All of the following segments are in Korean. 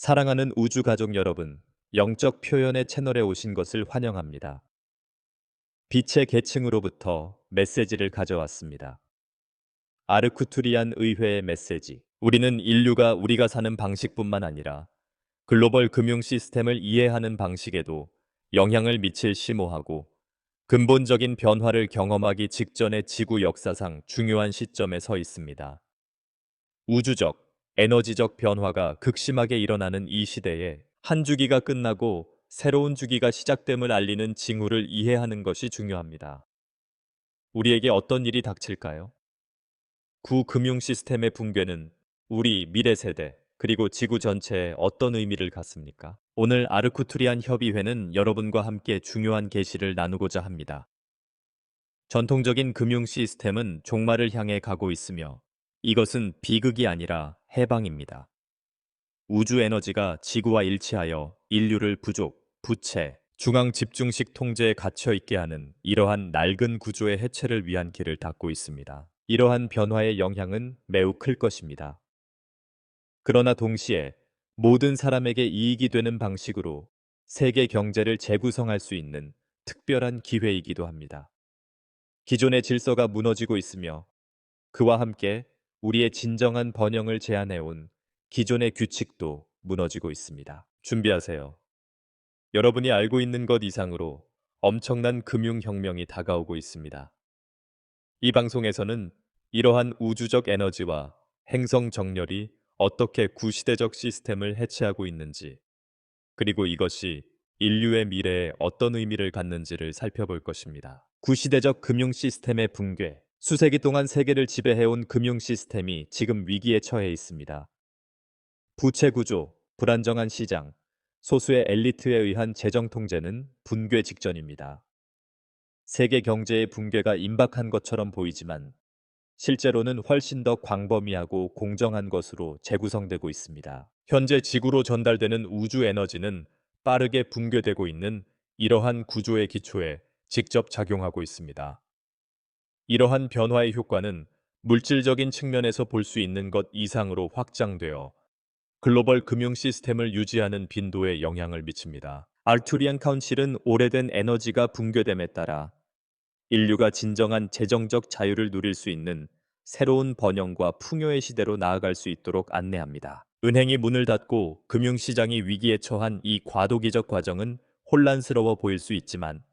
사랑하는 우주 가족 여러분, 영적 표현의 채널에 오신 것을 환영합니다. 빛의 계층으로부터 메시지를 가져왔습니다. 아르쿠투리안 의회의 메시지. 우리는 인류가 우리가 사는 방식뿐만 아니라 글로벌 금융 시스템을 이해하는 방식에도 영향을 미칠 심오하고 근본적인 변화를 경험하기 직전의 지구 역사상 중요한 시점에 서 있습니다. 우주적, 에너지적 변화가 극심하게 일어나는 이 시대에 한 주기가 끝나고 새로운 주기가 시작됨을 알리는 징후를 이해하는 것이 중요합니다. 우리에게 어떤 일이 닥칠까요? 구금융 시스템의 붕괴는 우리 미래 세대, 그리고 지구 전체에 어떤 의미를 갖습니까? 오늘 아르쿠투리안 협의회는 여러분과 함께 중요한 계시를 나누고자 합니다. 전통적인 금융 시스템은 종말을 향해 가고 있으며 이것은 비극이 아니라 해방입니다. 우주 에너지가 지구와 일치하여 인류를 부족, 부채, 중앙 집중식 통제에 갇혀 있게 하는 이러한 낡은 구조의 해체를 위한 길을 닫고 있습니다. 이러한 변화의 영향은 매우 클 것입니다. 그러나 동시에 모든 사람에게 이익이 되는 방식으로 세계 경제를 재구성할 수 있는 특별한 기회이기도 합니다. 기존의 질서가 무너지고 있으며 그와 함께 우리의 진정한 번영을 제안해온 기존의 규칙도 무너지고 있습니다. 준비하세요. 여러분이 알고 있는 것 이상으로 엄청난 금융혁명이 다가오고 있습니다. 이 방송에서는 이러한 우주적 에너지와 행성 정렬이 어떻게 구시대적 시스템을 해체하고 있는지, 그리고 이것이 인류의 미래에 어떤 의미를 갖는지를 살펴볼 것입니다. 구시대적 금융 시스템의 붕괴. 수세기 동안 세계를 지배해온 금융 시스템이 지금 위기에 처해 있습니다. 부채 구조, 불안정한 시장, 소수의 엘리트에 의한 재정 통제는 붕괴 직전입니다. 세계 경제의 붕괴가 임박한 것처럼 보이지만 실제로는 훨씬 더 광범위하고 공정한 것으로 재구성되고 있습니다. 현재 지구로 전달되는 우주 에너지는 빠르게 붕괴되고 있는 이러한 구조의 기초에 직접 작용하고 있습니다. 이러한 변화의 효과는 물질적인 측면에서 볼 수 있는 것 이상으로 확장되어 글로벌 금융 시스템을 유지하는 빈도에 영향을 미칩니다. 알투리안 카운실은 오래된 에너지가 붕괴됨에 따라 인류가 진정한 재정적 자유를 누릴 수 있는 새로운 번영과 풍요의 시대로 나아갈 수 있도록 안내합니다. 은행이 문을 닫고 금융시장이 위기에 처한 이 과도기적 과정은 혼란스러워 보일 수 있지만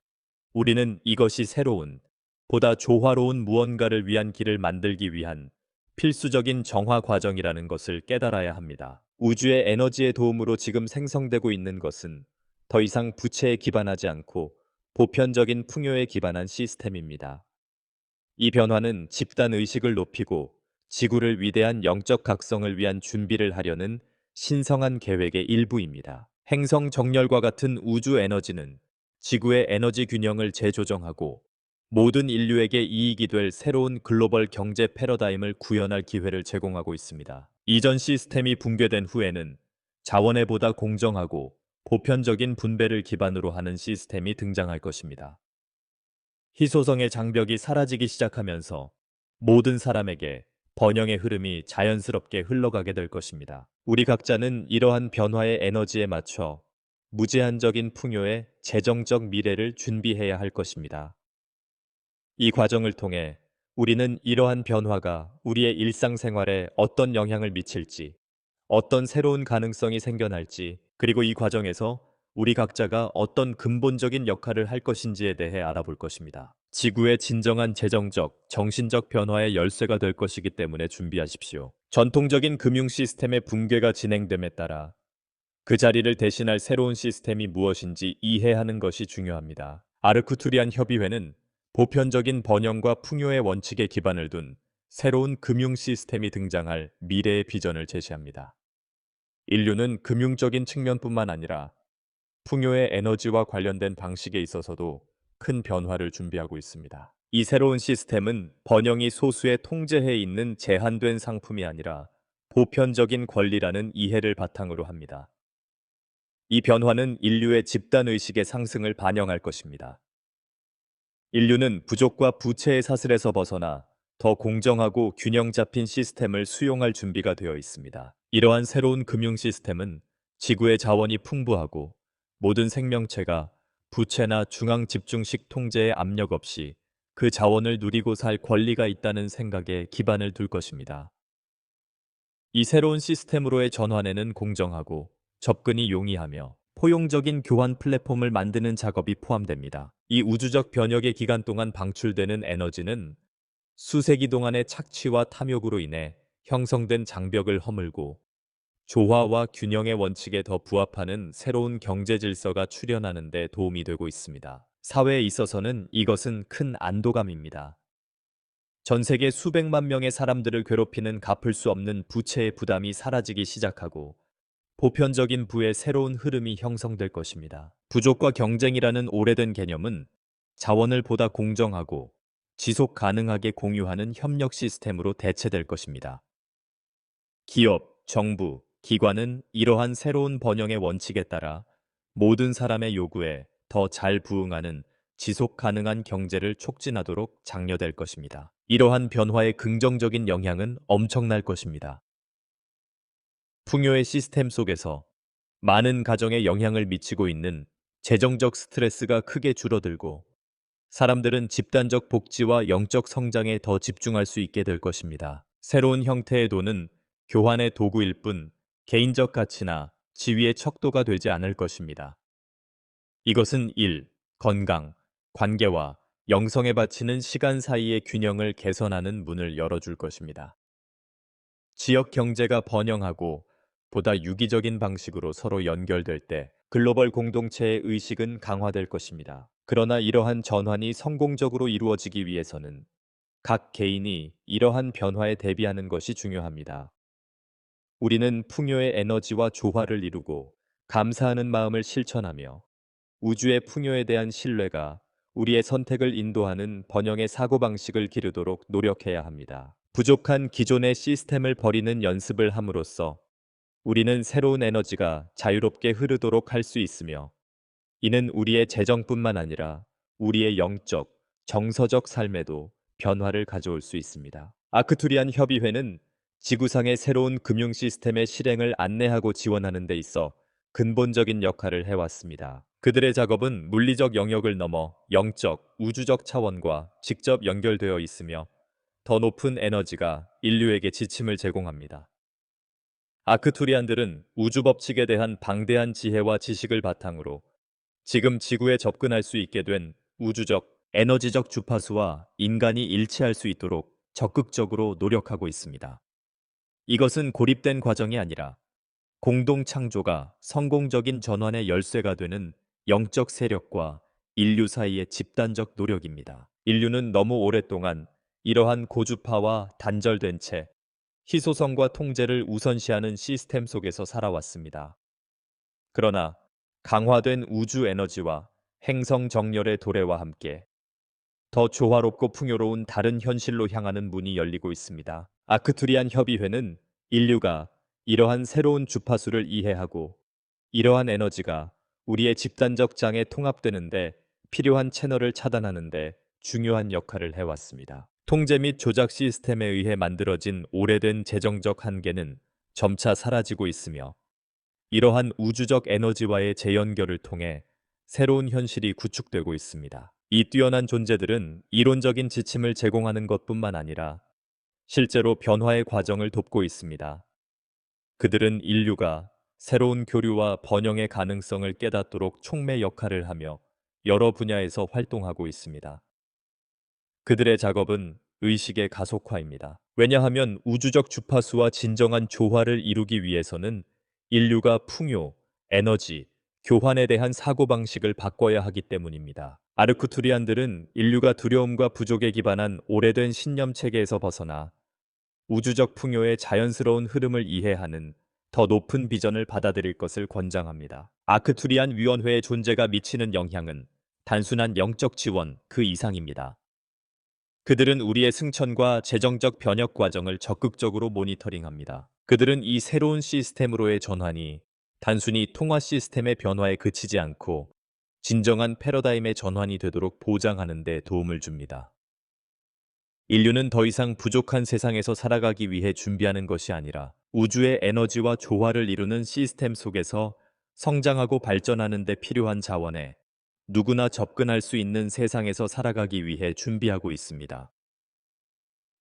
우리는 이것이 새로운, 보다 조화로운 무언가를 위한 길을 만들기 위한 필수적인 정화 과정이라는 것을 깨달아야 합니다. 우주의 에너지의 도움으로 지금 생성되고 있는 것은 더 이상 부채에 기반하지 않고 보편적인 풍요에 기반한 시스템입니다. 이 변화는 집단 의식을 높이고 지구를 위대한 영적 각성을 위한 준비를 하려는 신성한 계획의 일부입니다. 행성 정렬과 같은 우주 에너지는 지구의 에너지 균형을 재조정하고 모든 인류에게 이익이 될 새로운 글로벌 경제 패러다임을 구현할 기회를 제공하고 있습니다. 이전 시스템이 붕괴된 후에는 자원의 보다 공정하고 보편적인 분배를 기반으로 하는 시스템이 등장할 것입니다. 희소성의 장벽이 사라지기 시작하면서 모든 사람에게 번영의 흐름이 자연스럽게 흘러가게 될 것입니다. 우리 각자는 이러한 변화의 에너지에 맞춰 무제한적인 풍요의 재정적 미래를 준비해야 할 것입니다. 이 과정을 통해 우리는 이러한 변화가 우리의 일상생활에 어떤 영향을 미칠지, 어떤 새로운 가능성이 생겨날지, 그리고 이 과정에서 우리 각자가 어떤 근본적인 역할을 할 것인지에 대해 알아볼 것입니다. 지구의 진정한 재정적, 정신적 변화의 열쇠가 될 것이기 때문에 준비하십시오. 전통적인 금융 시스템의 붕괴가 진행됨에 따라 그 자리를 대신할 새로운 시스템이 무엇인지 이해하는 것이 중요합니다. 아르쿠투리안 협의회는 보편적인 번영과 풍요의 원칙에 기반을 둔 새로운 금융 시스템이 등장할 미래의 비전을 제시합니다. 인류는 금융적인 측면뿐만 아니라 풍요의 에너지와 관련된 방식에 있어서도 큰 변화를 준비하고 있습니다. 이 새로운 시스템은 번영이 소수의 통제해 있는 제한된 상품이 아니라 보편적인 권리라는 이해를 바탕으로 합니다. 이 변화는 인류의 집단 의식의 상승을 반영할 것입니다. 인류는 부족과 부채의 사슬에서 벗어나 더 공정하고 균형 잡힌 시스템을 수용할 준비가 되어 있습니다. 이러한 새로운 금융 시스템은 지구의 자원이 풍부하고 모든 생명체가 부채나 중앙 집중식 통제의 압력 없이 그 자원을 누리고 살 권리가 있다는 생각에 기반을 둘 것입니다. 이 새로운 시스템으로의 전환에는 공정하고 접근이 용이하며 포용적인 교환 플랫폼을 만드는 작업이 포함됩니다. 이 우주적 변혁의 기간 동안 방출되는 에너지는 수세기 동안의 착취와 탐욕으로 인해 형성된 장벽을 허물고 조화와 균형의 원칙에 더 부합하는 새로운 경제 질서가 출현하는 데 도움이 되고 있습니다. 사회에 있어서는 이것은 큰 안도감입니다. 전 세계 수백만 명의 사람들을 괴롭히는 갚을 수 없는 부채의 부담이 사라지기 시작하고 보편적인 부의 새로운 흐름이 형성될 것입니다. 부족과 경쟁이라는 오래된 개념은 자원을 보다 공정하고 지속 가능하게 공유하는 협력 시스템으로 대체될 것입니다. 기업, 정부, 기관은 이러한 새로운 번영의 원칙에 따라 모든 사람의 요구에 더 잘 부응하는 지속 가능한 경제를 촉진하도록 장려될 것입니다. 이러한 변화의 긍정적인 영향은 엄청날 것입니다. 풍요의 시스템 속에서 많은 가정에 영향을 미치고 있는 재정적 스트레스가 크게 줄어들고 사람들은 집단적 복지와 영적 성장에 더 집중할 수 있게 될 것입니다. 새로운 형태의 돈은 교환의 도구일 뿐 개인적 가치나 지위의 척도가 되지 않을 것입니다. 이것은 일, 건강, 관계와 영성에 바치는 시간 사이의 균형을 개선하는 문을 열어줄 것입니다. 지역 경제가 번영하고 보다 유기적인 방식으로 서로 연결될 때 글로벌 공동체의 의식은 강화될 것입니다. 그러나 이러한 전환이 성공적으로 이루어지기 위해서는 각 개인이 이러한 변화에 대비하는 것이 중요합니다. 우리는 풍요의 에너지와 조화를 이루고 감사하는 마음을 실천하며 우주의 풍요에 대한 신뢰가 우리의 선택을 인도하는 번영의 사고방식을 기르도록 노력해야 합니다. 부족한 기존의 시스템을 버리는 연습을 함으로써 우리는 새로운 에너지가 자유롭게 흐르도록 할 수 있으며 이는 우리의 재정뿐만 아니라 우리의 영적, 정서적 삶에도 변화를 가져올 수 있습니다. 아크투리안 협의회는 지구상의 새로운 금융 시스템의 실행을 안내하고 지원하는 데 있어 근본적인 역할을 해왔습니다. 그들의 작업은 물리적 영역을 넘어 영적, 우주적 차원과 직접 연결되어 있으며 더 높은 에너지가 인류에게 지침을 제공합니다. 아크투리안들은 우주 법칙에 대한 방대한 지혜와 지식을 바탕으로 지금 지구에 접근할 수 있게 된 우주적, 에너지적 주파수와 인간이 일치할 수 있도록 적극적으로 노력하고 있습니다. 이것은 고립된 과정이 아니라 공동 창조가 성공적인 전환의 열쇠가 되는 영적 세력과 인류 사이의 집단적 노력입니다. 인류는 너무 오랫동안 이러한 고주파와 단절된 채 희소성과 통제를 우선시하는 시스템 속에서 살아왔습니다. 그러나 강화된 우주 에너지와 행성 정렬의 도래와 함께 더 조화롭고 풍요로운 다른 현실로 향하는 문이 열리고 있습니다. 아크투리안 협의회는 인류가 이러한 새로운 주파수를 이해하고 이러한 에너지가 우리의 집단적 장에 통합되는데 필요한 채널을 차단하는데 중요한 역할을 해왔습니다. 통제 및 조작 시스템에 의해 만들어진 오래된 재정적 한계는 점차 사라지고 있으며 이러한 우주적 에너지와의 재연결을 통해 새로운 현실이 구축되고 있습니다. 이 뛰어난 존재들은 이론적인 지침을 제공하는 것뿐만 아니라 실제로 변화의 과정을 돕고 있습니다. 그들은 인류가 새로운 교류와 번영의 가능성을 깨닫도록 촉매 역할을 하며 여러 분야에서 활동하고 있습니다. 그들의 작업은 의식의 가속화입니다. 왜냐하면 우주적 주파수와 진정한 조화를 이루기 위해서는 인류가 풍요, 에너지, 교환에 대한 사고방식을 바꿔야 하기 때문입니다. 아르쿠투리안들은 인류가 두려움과 부족에 기반한 오래된 신념 체계에서 벗어나 우주적 풍요의 자연스러운 흐름을 이해하는 더 높은 비전을 받아들일 것을 권장합니다. 아크투리안 위원회의 존재가 미치는 영향은 단순한 영적 지원 그 이상입니다. 그들은 우리의 승천과 재정적 변혁 과정을 적극적으로 모니터링합니다. 그들은 이 새로운 시스템으로의 전환이 단순히 통화 시스템의 변화에 그치지 않고 진정한 패러다임의 전환이 되도록 보장하는 데 도움을 줍니다. 인류는 더 이상 부족한 세상에서 살아가기 위해 준비하는 것이 아니라 우주의 에너지와 조화를 이루는 시스템 속에서 성장하고 발전하는 데 필요한 자원에 누구나 접근할 수 있는 세상에서 살아가기 위해 준비하고 있습니다.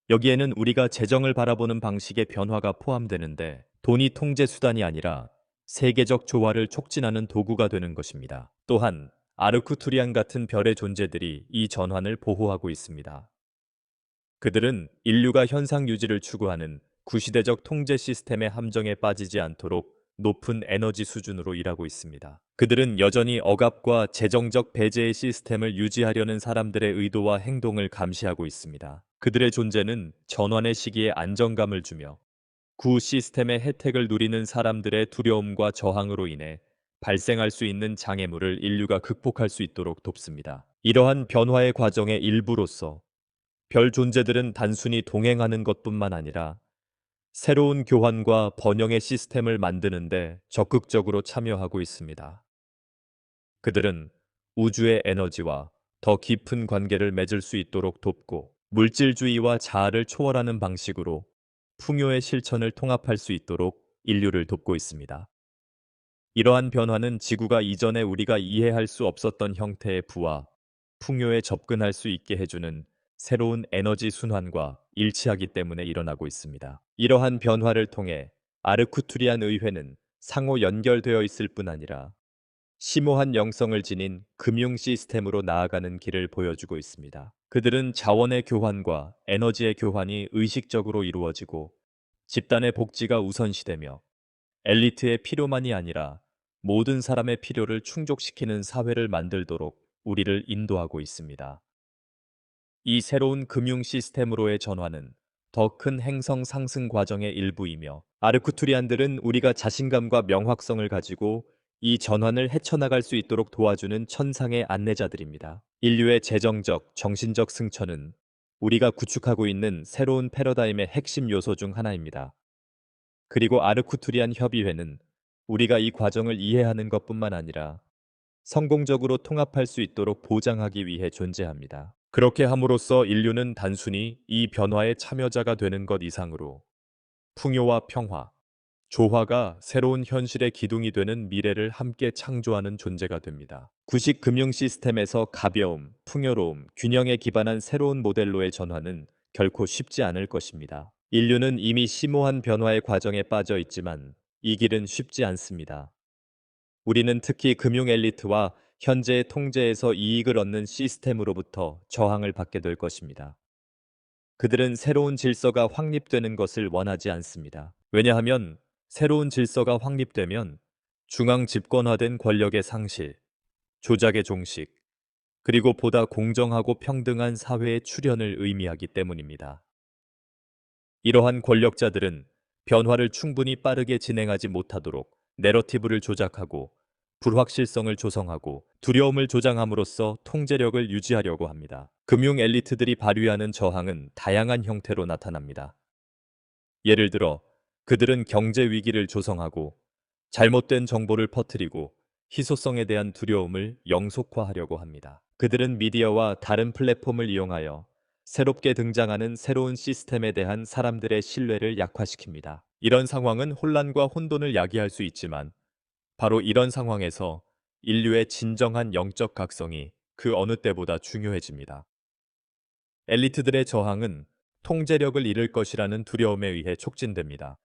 여기에는 우리가 재정을 바라보는 방식의 변화가 포함되는데 돈이 통제 수단이 아니라 세계적 조화를 촉진하는 도구가 되는 것입니다. 또한 아르쿠투리안 같은 별의 존재들이 이 전환을 보호하고 있습니다. 그들은 인류가 현상 유지를 추구하는 구시대적 통제 시스템의 함정에 빠지지 않도록 높은 에너지 수준으로 일하고 있습니다. 그들은 여전히 억압과 재정적 배제의 시스템을 유지하려는 사람들의 의도와 행동을 감시하고 있습니다. 그들의 존재는 전환의 시기에 안정감을 주며 구 시스템의 혜택을 누리는 사람들의 두려움과 저항으로 인해 발생할 수 있는 장애물을 인류가 극복할 수 있도록 돕습니다. 이러한 변화의 과정의 일부로서 별 존재들은 단순히 동행하는 것뿐만 아니라 새로운 교환과 번영의 시스템을 만드는데 적극적으로 참여하고 있습니다. 그들은 우주의 에너지와 더 깊은 관계를 맺을 수 있도록 돕고 물질주의와 자아를 초월하는 방식으로 풍요의 실천을 통합할 수 있도록 인류를 돕고 있습니다. 이러한 변화는 지구가 이전에 우리가 이해할 수 없었던 형태의 부와 풍요에 접근할 수 있게 해주는 새로운 에너지 순환과 일치하기 때문에 일어나고 있습니다. 이러한 변화를 통해 아르쿠투리안 의회는 상호 연결되어 있을 뿐 아니라 심오한 영성을 지닌 금융 시스템으로 나아가는 길을 보여주고 있습니다. 그들은 자원의 교환과 에너지의 교환이 의식적으로 이루어지고 집단의 복지가 우선시되며 엘리트의 필요만이 아니라 모든 사람의 필요를 충족시키는 사회를 만들도록 우리를 인도하고 있습니다. 이 새로운 금융 시스템으로의 전환은 더 큰 행성 상승 과정의 일부이며 아르쿠투리안들은 우리가 자신감과 명확성을 가지고 이 전환을 헤쳐나갈 수 있도록 도와주는 천상의 안내자들입니다. 인류의 재정적, 정신적 승천은 우리가 구축하고 있는 새로운 패러다임의 핵심 요소 중 하나입니다. 그리고 아르쿠투리안 협의회는 우리가 이 과정을 이해하는 것뿐만 아니라 성공적으로 통합할 수 있도록 보장하기 위해 존재합니다. 그렇게 함으로써 인류는 단순히 이 변화의 참여자가 되는 것 이상으로 풍요와 평화, 조화가 새로운 현실의 기둥이 되는 미래를 함께 창조하는 존재가 됩니다. 구식 금융 시스템에서 가벼움, 풍요로움, 균형에 기반한 새로운 모델로의 전환은 결코 쉽지 않을 것입니다. 인류는 이미 심오한 변화의 과정에 빠져 있지만 이 길은 쉽지 않습니다. 우리는 특히 금융 엘리트와 현재의 통제에서 이익을 얻는 시스템으로부터 저항을 받게 될 것입니다. 그들은 새로운 질서가 확립되는 것을 원하지 않습니다. 왜냐하면 새로운 질서가 확립되면 중앙 집권화된 권력의 상실, 조작의 종식, 그리고 보다 공정하고 평등한 사회의 출현을 의미하기 때문입니다. 이러한 권력자들은 변화를 충분히 빠르게 진행하지 못하도록 내러티브를 조작하고 불확실성을 조성하고 두려움을 조장함으로써 통제력을 유지하려고 합니다. 금융 엘리트들이 발휘하는 저항은 다양한 형태로 나타납니다. 예를 들어 그들은 경제 위기를 조성하고 잘못된 정보를 퍼뜨리고 희소성에 대한 두려움을 영속화하려고 합니다. 그들은 미디어와 다른 플랫폼을 이용하여 새롭게 등장하는 새로운 시스템에 대한 사람들의 신뢰를 약화시킵니다. 이런 상황은 혼란과 혼돈을 야기할 수 있지만 바로 이런 상황에서 인류의 진정한 영적 각성이 그 어느 때보다 중요해집니다. 엘리트들의 저항은 통제력을 잃을 것이라는 두려움에 의해 촉진됩니다.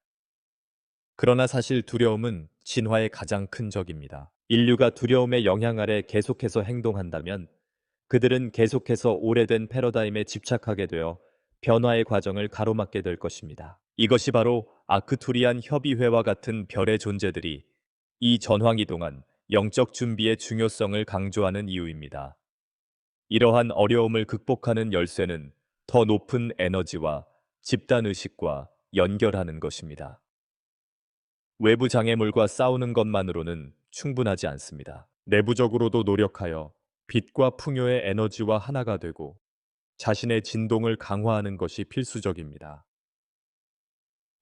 그러나 사실 두려움은 진화의 가장 큰 적입니다. 인류가 두려움의 영향 아래 계속해서 행동한다면 그들은 계속해서 오래된 패러다임에 집착하게 되어 변화의 과정을 가로막게 될 것입니다. 이것이 바로 아크투리안 협의회와 같은 별의 존재들이 이 전황이 동안 영적 준비의 중요성을 강조하는 이유입니다. 이러한 어려움을 극복하는 열쇠는 더 높은 에너지와 집단 의식과 연결하는 것입니다. 외부 장애물과 싸우는 것만으로는 충분하지 않습니다. 내부적으로도 노력하여 빛과 풍요의 에너지와 하나가 되고 자신의 진동을 강화하는 것이 필수적입니다.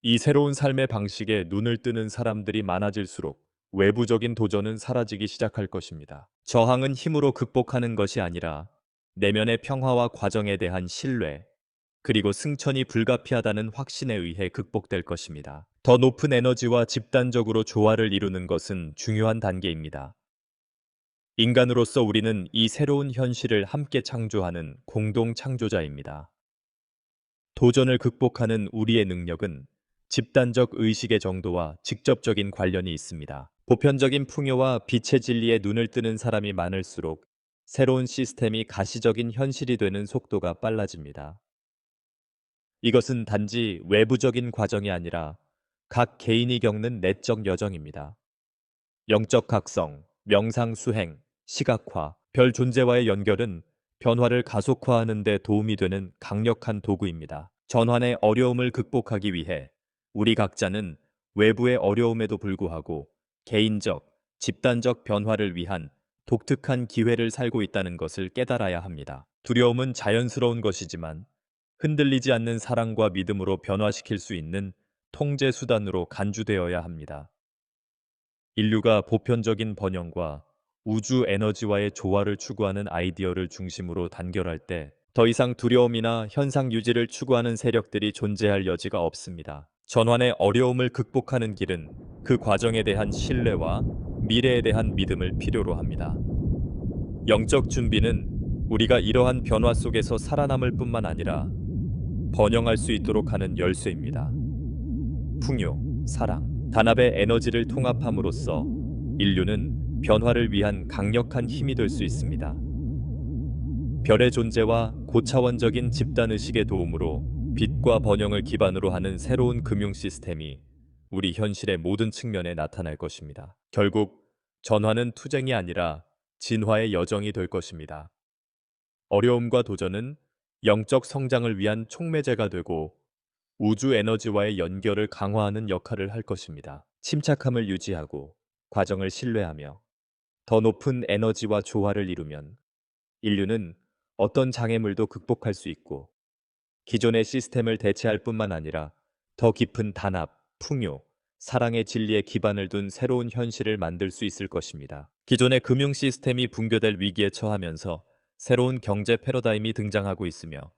이 새로운 삶의 방식에 눈을 뜨는 사람들이 많아질수록 외부적인 도전은 사라지기 시작할 것입니다. 저항은 힘으로 극복하는 것이 아니라 내면의 평화와 과정에 대한 신뢰, 그리고 승천이 불가피하다는 확신에 의해 극복될 것입니다. 더 높은 에너지와 집단적으로 조화를 이루는 것은 중요한 단계입니다. 인간으로서 우리는 이 새로운 현실을 함께 창조하는 공동 창조자입니다. 도전을 극복하는 우리의 능력은 집단적 의식의 정도와 직접적인 관련이 있습니다. 보편적인 풍요와 빛의 진리에 눈을 뜨는 사람이 많을수록 새로운 시스템이 가시적인 현실이 되는 속도가 빨라집니다. 이것은 단지 외부적인 과정이 아니라 각 개인이 겪는 내적 여정입니다. 영적 각성, 명상 수행, 시각화, 별 존재와의 연결은 변화를 가속화하는 데 도움이 되는 강력한 도구입니다. 전환의 어려움을 극복하기 위해 우리 각자는 외부의 어려움에도 불구하고 개인적, 집단적 변화를 위한 독특한 기회를 살고 있다는 것을 깨달아야 합니다. 두려움은 자연스러운 것이지만 흔들리지 않는 사랑과 믿음으로 변화시킬 수 있는 통제 수단으로 간주되어야 합니다. 인류가 보편적인 번영과 우주 에너지와의 조화를 추구하는 아이디어를 중심으로 단결할 때 더 이상 두려움이나 현상 유지를 추구하는 세력들이 존재할 여지가 없습니다. 전환의 어려움을 극복하는 길은 그 과정에 대한 신뢰와 미래에 대한 믿음을 필요로 합니다. 영적 준비는 우리가 이러한 변화 속에서 살아남을 뿐만 아니라 번영할 수 있도록 하는 열쇠입니다. 풍요, 사랑, 단합의 에너지를 통합함으로써 인류는 변화를 위한 강력한 힘이 될 수 있습니다. 별의 존재와 고차원적인 집단의식의 도움으로 빛과 번영을 기반으로 하는 새로운 금융 시스템이 우리 현실의 모든 측면에 나타날 것입니다. 결국 전환은 투쟁이 아니라 진화의 여정이 될 것입니다. 어려움과 도전은 영적 성장을 위한 촉매제가 되고 우주 에너지와의 연결을 강화하는 역할을 할 것입니다. 침착함을 유지하고 과정을 신뢰하며 더 높은 에너지와 조화를 이루면 인류는 어떤 장애물도 극복할 수 있고 기존의 시스템을 대체할 뿐만 아니라 더 깊은 단합, 풍요, 사랑의 진리에 기반을 둔 새로운 현실을 만들 수 있을 것입니다. 기존의 금융 시스템이 붕괴될 위기에 처하면서 새로운 경제 패러다임이 등장하고 있으며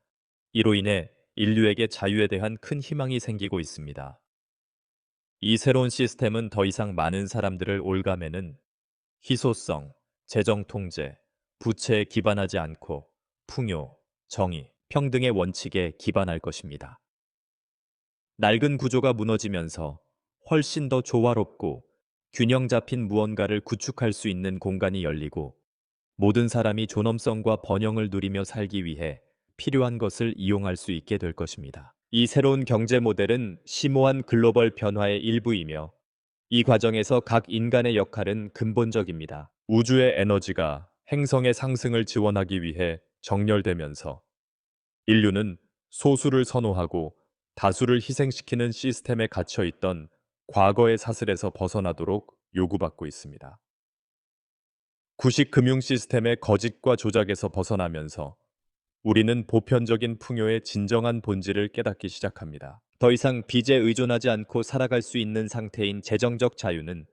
이로 인해 인류에게 자유에 대한 큰 희망이 생기고 있습니다. 이 새로운 시스템은 더 이상 많은 사람들을 올가매는 희소성, 재정 통제, 부채에 기반하지 않고 풍요, 정의, 평등의 원칙에 기반할 것입니다. 낡은 구조가 무너지면서 훨씬 더 조화롭고 균형 잡힌 무언가를 구축할 수 있는 공간이 열리고 모든 사람이 존엄성과 번영을 누리며 살기 위해 필요한 것을 이용할 수 있게 될 것입니다. 이 새로운 경제 모델은 심오한 글로벌 변화의 일부이며 이 과정에서 각 인간의 역할은 근본적입니다. 우주의 에너지가 행성의 상승을 지원하기 위해 정렬되면서 인류는 소수를 선호하고 다수를 희생시키는 시스템에 갇혀 있던 과거의 사슬에서 벗어나도록 요구받고 있습니다. 구식 금융 시스템의 거짓과 조작에서 벗어나면서 우리는 보편적인 풍요의 진정한 본질을 깨닫기 시작합니다. 더 이상 빚에 의존하지 않고 살아갈 수 있는 상태인 재정적 자유는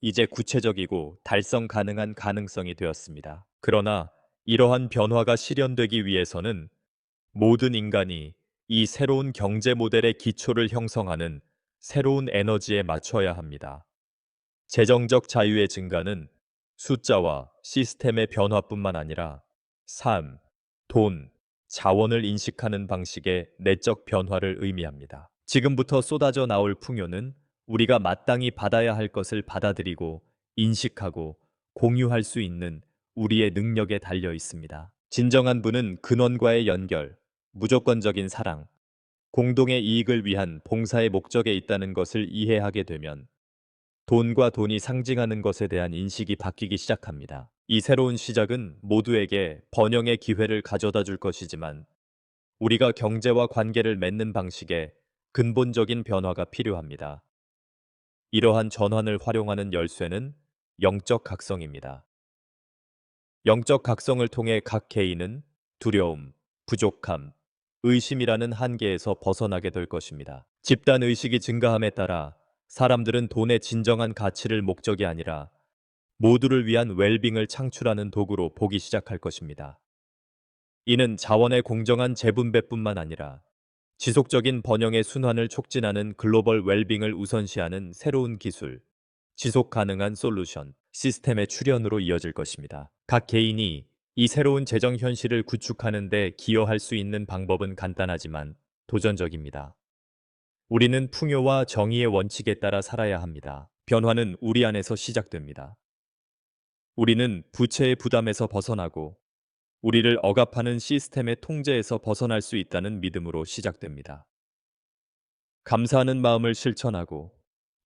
이제 구체적이고 달성 가능한 가능성이 되었습니다. 그러나 이러한 변화가 실현되기 위해서는 모든 인간이 이 새로운 경제 모델의 기초를 형성하는 새로운 에너지에 맞춰야 합니다. 재정적 자유의 증가는 숫자와 시스템의 변화뿐만 아니라 삶, 돈, 자원을 인식하는 방식의 내적 변화를 의미합니다. 지금부터 쏟아져 나올 풍요는 우리가 마땅히 받아야 할 것을 받아들이고 인식하고 공유할 수 있는 우리의 능력에 달려 있습니다. 진정한 부는 근원과의 연결, 무조건적인 사랑, 공동의 이익을 위한 봉사의 목적에 있다는 것을 이해하게 되면 돈과 돈이 상징하는 것에 대한 인식이 바뀌기 시작합니다. 이 새로운 시작은 모두에게 번영의 기회를 가져다 줄 것이지만 우리가 경제와 관계를 맺는 방식에 근본적인 변화가 필요합니다. 이러한 전환을 활용하는 열쇠는 영적 각성입니다. 영적 각성을 통해 각 개인은 두려움, 부족함, 의심이라는 한계에서 벗어나게 될 것입니다. 집단 의식이 증가함에 따라 사람들은 돈의 진정한 가치를 목적이 아니라 모두를 위한 웰빙을 창출하는 도구로 보기 시작할 것입니다. 이는 자원의 공정한 재분배뿐만 아니라 지속적인 번영의 순환을 촉진하는 글로벌 웰빙을 우선시하는 새로운 기술, 지속 가능한 솔루션, 시스템의 출현으로 이어질 것입니다. 각 개인이 이 새로운 재정 현실을 구축하는 데 기여할 수 있는 방법은 간단하지만 도전적입니다. 우리는 풍요와 정의의 원칙에 따라 살아야 합니다. 변화는 우리 안에서 시작됩니다. 우리는 부채의 부담에서 벗어나고 우리를 억압하는 시스템의 통제에서 벗어날 수 있다는 믿음으로 시작됩니다. 감사하는 마음을 실천하고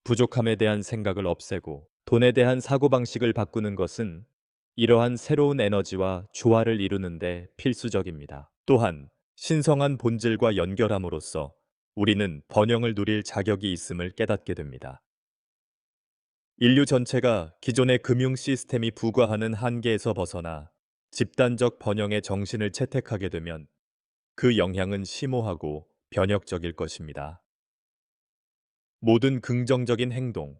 부족함에 대한 생각을 없애고 돈에 대한 사고방식을 바꾸는 것은 이러한 새로운 에너지와 조화를 이루는데 필수적입니다. 또한 신성한 본질과 연결함으로써 우리는 번영을 누릴 자격이 있음을 깨닫게 됩니다. 인류 전체가 기존의 금융 시스템이 부과하는 한계에서 벗어나 집단적 번영의 정신을 채택하게 되면 그 영향은 심오하고 변혁적일 것입니다. 모든 긍정적인 행동,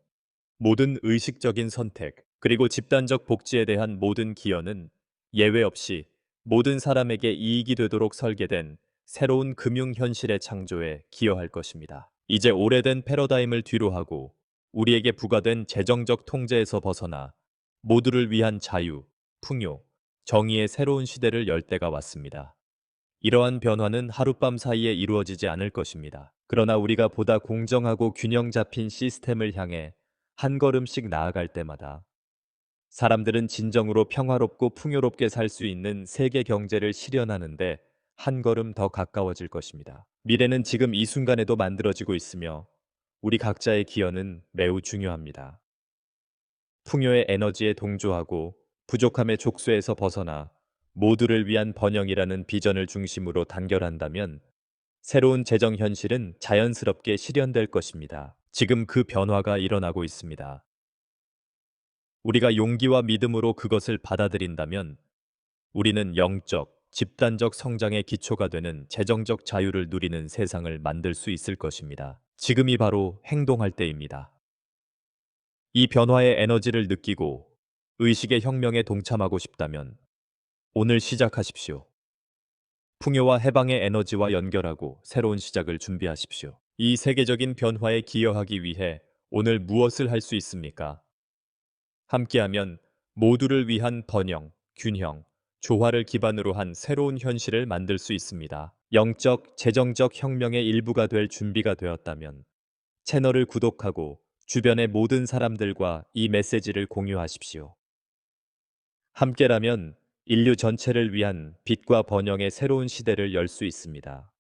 모든 의식적인 선택, 그리고 집단적 복지에 대한 모든 기여는 예외 없이 모든 사람에게 이익이 되도록 설계된 새로운 금융 현실의 창조에 기여할 것입니다. 이제 오래된 패러다임을 뒤로하고 우리에게 부과된 재정적 통제에서 벗어나 모두를 위한 자유, 풍요, 정의의 새로운 시대를 열 때가 왔습니다. 이러한 변화는 하룻밤 사이에 이루어지지 않을 것입니다. 그러나 우리가 보다 공정하고 균형 잡힌 시스템을 향해 한 걸음씩 나아갈 때마다 사람들은 진정으로 평화롭고 풍요롭게 살 수 있는 세계 경제를 실현하는데 한 걸음 더 가까워질 것입니다. 미래는 지금 이 순간에도 만들어지고 있으며 우리 각자의 기여는 매우 중요합니다. 풍요의 에너지에 동조하고 부족함의 족쇄에서 벗어나 모두를 위한 번영이라는 비전을 중심으로 단결한다면 새로운 재정 현실은 자연스럽게 실현될 것입니다. 지금 그 변화가 일어나고 있습니다. 우리가 용기와 믿음으로 그것을 받아들인다면 우리는 영적, 집단적 성장의 기초가 되는 재정적 자유를 누리는 세상을 만들 수 있을 것입니다. 지금이 바로 행동할 때입니다. 이 변화의 에너지를 느끼고 의식의 혁명에 동참하고 싶다면 오늘 시작하십시오. 풍요와 해방의 에너지와 연결하고 새로운 시작을 준비하십시오. 이 세계적인 변화에 기여하기 위해 오늘 무엇을 할 수 있습니까? 함께하면 모두를 위한 번영, 균형, 조화를 기반으로 한 새로운 현실을 만들 수 있습니다. 영적, 재정적 혁명의 일부가 될 준비가 되었다면 채널을 구독하고 주변의 모든 사람들과 이 메시지를 공유하십시오. 함께라면 인류 전체를 위한 빛과 번영의 새로운 시대를 열 수 있습니다.